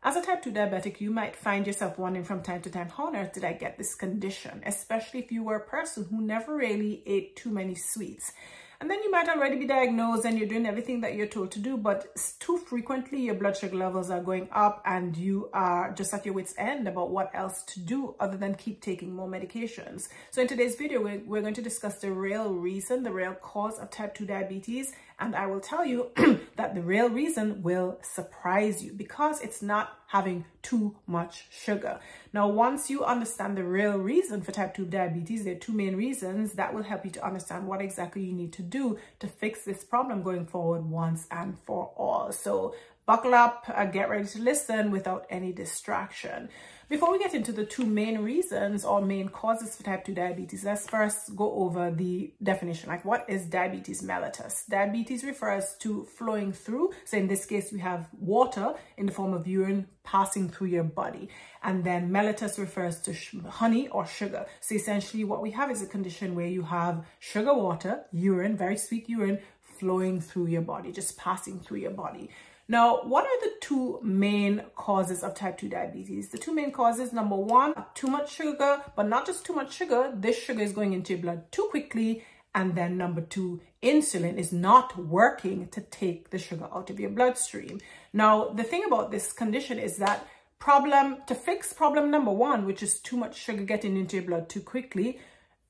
As a type 2 diabetic, you might find yourself wondering from time to time, how on earth did I get this condition? Especially if you were a person who never really ate too many sweets. And then you might already be diagnosed and you're doing everything that you're told to do, but too frequently your blood sugar levels are going up and you are just at your wit's end about what else to do other than keep taking more medications. So in today's video, we're going to discuss the real reason, the real cause of type 2 diabetes. And I will tell you that the real reason will surprise you because it's not having too much sugar. Now, once you understand the real reason for type 2 diabetes, there are two main reasons that will help you to understand what exactly you need to do to fix this problem going forward once and for all. So buckle up, get ready to listen without any distraction. Before we get into the two main reasons or main causes for type 2 diabetes, let's first go over the definition. Like, what is diabetes mellitus? Diabetes refers to flowing through. So in this case, we have water in the form of urine passing through your body. And then mellitus refers to honey or sugar. So essentially what we have is a condition where you have sugar water, urine, very sweet urine, flowing through your body, just passing through your body. Now, what are the two main causes of type 2 diabetes? The two main causes, number one, too much sugar, but not just too much sugar. This sugar is going into your blood too quickly. And then number two, insulin is not working to take the sugar out of your bloodstream. Now, the thing about this condition is that to fix problem number one, which is too much sugar getting into your blood too quickly,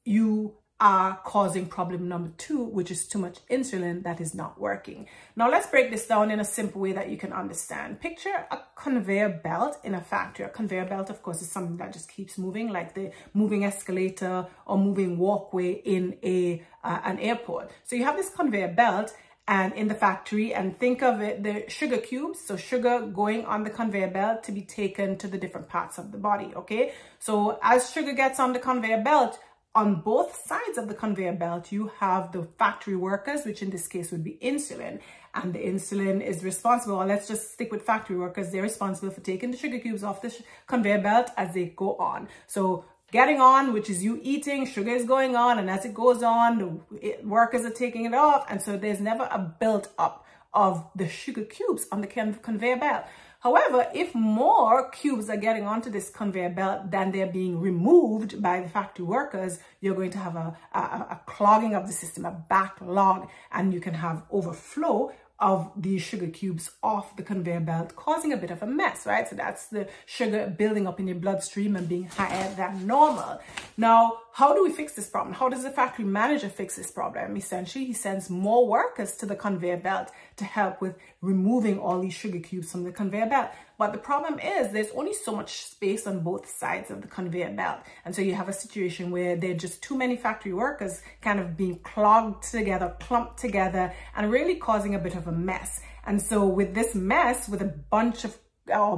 you are causing problem number two, which is too much insulin that is not working. Now let's break this down in a simple way that you can understand. Picture a conveyor belt in a factory. A conveyor belt, of course, is something that just keeps moving, like the moving escalator or moving walkway in an airport. So you have this conveyor belt and in the factory, and think of it, the sugar cubes, so sugar going on the conveyor belt to be taken to the different parts of the body, okay? So as sugar gets on the conveyor belt, on both sides of the conveyor belt, you have the factory workers, which in this case would be insulin. And the insulin is responsible, or let's just stick with factory workers, they're responsible for taking the sugar cubes off the conveyor belt as they go on. So getting on, which is you eating, sugar is going on, and as it goes on, the workers are taking it off. And so there's never a build up of the sugar cubes on the conveyor belt. However, if more cubes are getting onto this conveyor belt than they're being removed by the factory workers, you're going to have a clogging of the system, a backlog, and you can have overflow of these sugar cubes off the conveyor belt, causing a bit of a mess, right? So that's the sugar building up in your bloodstream and being higher than normal. Now, how do we fix this problem? How does the factory manager fix this problem? Essentially, he sends more workers to the conveyor belt to help with removing all these sugar cubes from the conveyor belt. But the problem is there's only so much space on both sides of the conveyor belt. And so you have a situation where there are just too many factory workers kind of being clogged together, clumped together, and really causing a bit of a mess. And so with this mess, with a bunch of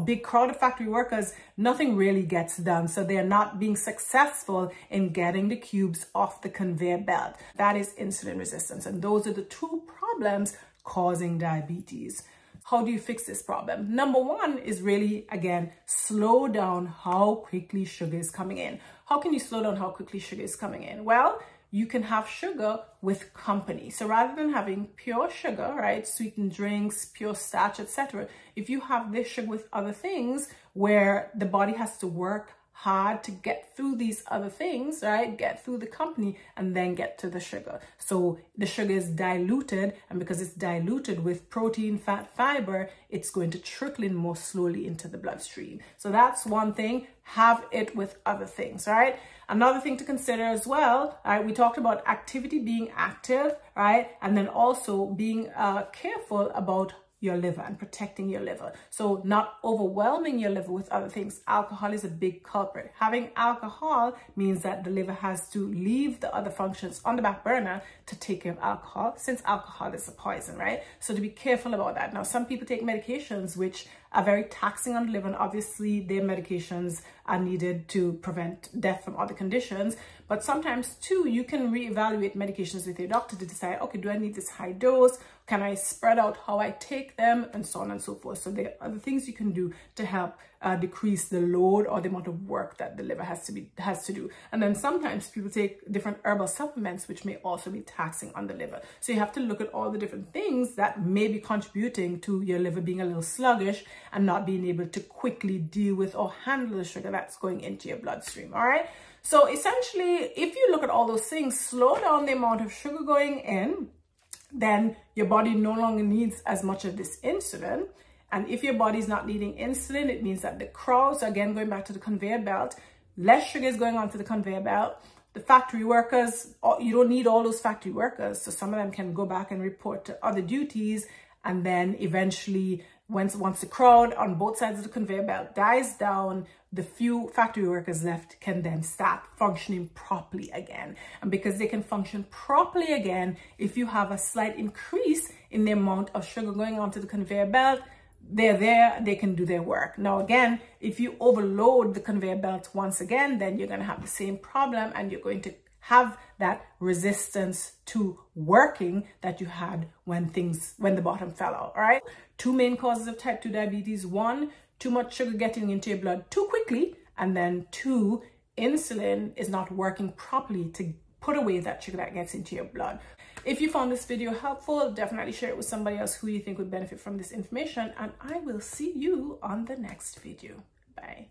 big crowd of factory workers, nothing really gets done. So they're not being successful in getting the cubes off the conveyor belt. That is insulin resistance. And those are the two problems causing diabetes. How do you fix this problem? Number one is really, again, slow down how quickly sugar is coming in. How can you slow down how quickly sugar is coming in? Well, you can have sugar with company. So rather than having pure sugar, right, sweetened drinks, pure starch, etc., if you have this sugar with other things where the body has to work hard to get through these other things, right, get through the company and then get to the sugar. So the sugar is diluted, and because it's diluted with protein, fat, fiber, it's going to trickle in more slowly into the bloodstream. So that's one thing. Have it with other things, right? Another thing to consider as well, right, we talked about activity being active, right, and then also being careful about your liver and protecting your liver. So not overwhelming your liver with other things. Alcohol is a big culprit. Having alcohol means that the liver has to leave the other functions on the back burner to take care of alcohol, since alcohol is a poison, right? So to be careful about that. Now, some people take medications which are very taxing on the liver, and obviously their medications are needed to prevent death from other conditions. But sometimes too, you can reevaluate medications with your doctor to decide, okay, do I need this high dose? Can I spread out how I take them, and so on and so forth. So there are the things you can do to help decrease the load or the amount of work that the liver has to do. And then sometimes people take different herbal supplements, which may also be taxing on the liver. So you have to look at all the different things that may be contributing to your liver being a little sluggish and not being able to quickly deal with or handle the sugar that's going into your bloodstream. All right. So essentially, if you look at all those things, slow down the amount of sugar going in, then your body no longer needs as much of this insulin. And if your body is not needing insulin, it means that the crowds, again, going back to the conveyor belt, less sugar is going on to the conveyor belt. The factory workers, you don't need all those factory workers. So some of them can go back and report to other duties. And then eventually, once the crowd on both sides of the conveyor belt dies down, the few factory workers left can then start functioning properly again. And because they can function properly again, if you have a slight increase in the amount of sugar going onto the conveyor belt, they're there, they can do their work. Now, again, if you overload the conveyor belt once again, then you're going to have the same problem, and you're going to have that resistance to working that you had when the bottom fell out. All right. 2 main causes of type 2 diabetes. 1, too much sugar getting into your blood too quickly. And then 2, insulin is not working properly to put away that sugar that gets into your blood. If you found this video helpful, definitely share it with somebody else who you think would benefit from this information. And I will see you on the next video. Bye.